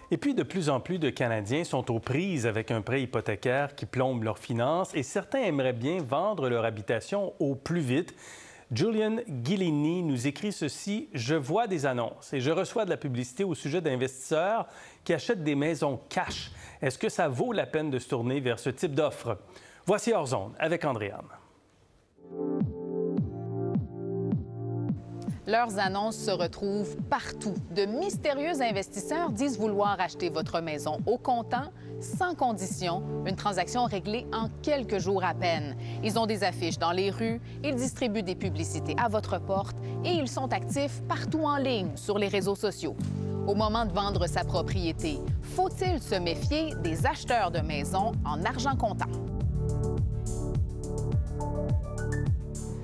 Et puis, de plus en plus de Canadiens sont aux prises avec un prêt hypothécaire qui plombe leurs finances et certains aimeraient bien vendre leur habitation au plus vite. Julian Ghillini nous écrit ceci: « Je vois des annonces et je reçois de la publicité au sujet d'investisseurs qui achètent des maisons cash. Est-ce que ça vaut la peine de se tourner vers ce type d'offre? » Voici Hors Zone avec Andréane. Leurs annonces se retrouvent partout. De mystérieux investisseurs disent vouloir acheter votre maison au comptant, sans condition, une transaction réglée en quelques jours à peine. Ils ont des affiches dans les rues, ils distribuent des publicités à votre porte et ils sont actifs partout en ligne, sur les réseaux sociaux. Au moment de vendre sa propriété, faut-il se méfier des acheteurs de maisons en argent comptant?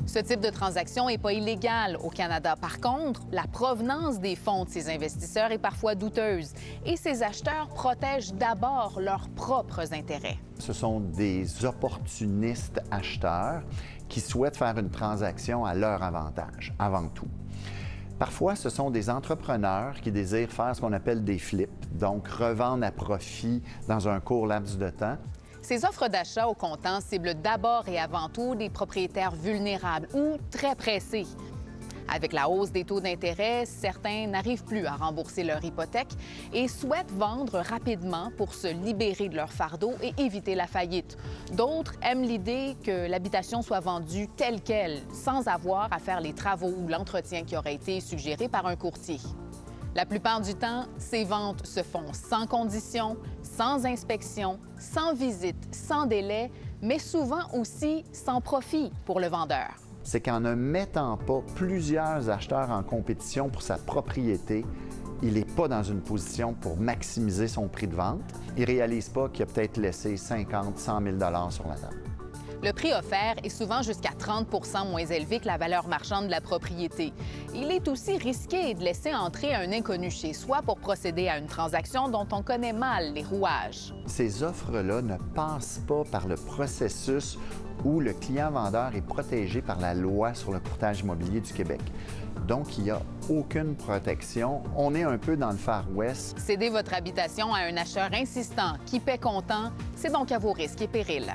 Ce type de transaction n'est pas illégal au Canada. Par contre, la provenance des fonds de ces investisseurs est parfois douteuse et ces acheteurs protègent d'abord leurs propres intérêts. Ce sont des opportunistes acheteurs qui souhaitent faire une transaction à leur avantage, avant tout. Parfois, ce sont des entrepreneurs qui désirent faire ce qu'on appelle des flips, donc revendre à profit dans un court laps de temps. Ces offres d'achat au comptant ciblent d'abord et avant tout des propriétaires vulnérables ou très pressés. Avec la hausse des taux d'intérêt, certains n'arrivent plus à rembourser leur hypothèque et souhaitent vendre rapidement pour se libérer de leur fardeau et éviter la faillite. D'autres aiment l'idée que l'habitation soit vendue telle qu'elle, sans avoir à faire les travaux ou l'entretien qui aurait été suggéré par un courtier. La plupart du temps, ces ventes se font sans condition, sans inspection, sans visite, sans délai, mais souvent aussi sans profit pour le vendeur. C'est qu'en ne mettant pas plusieurs acheteurs en compétition pour sa propriété, il n'est pas dans une position pour maximiser son prix de vente. Il ne réalise pas qu'il a peut-être laissé 50 000 100 000 $ sur la table. Le prix offert est souvent jusqu'à 30 % moins élevé que la valeur marchande de la propriété. Il est aussi risqué de laisser entrer un inconnu chez soi pour procéder à une transaction dont on connaît mal les rouages. Ces offres-là ne passent pas par le processus où le client-vendeur est protégé par la loi sur le courtage immobilier du Québec. Donc, il n'y a aucune protection. On est un peu dans le Far West. Céder votre habitation à un acheteur insistant qui paie comptant, c'est donc à vos risques et périls.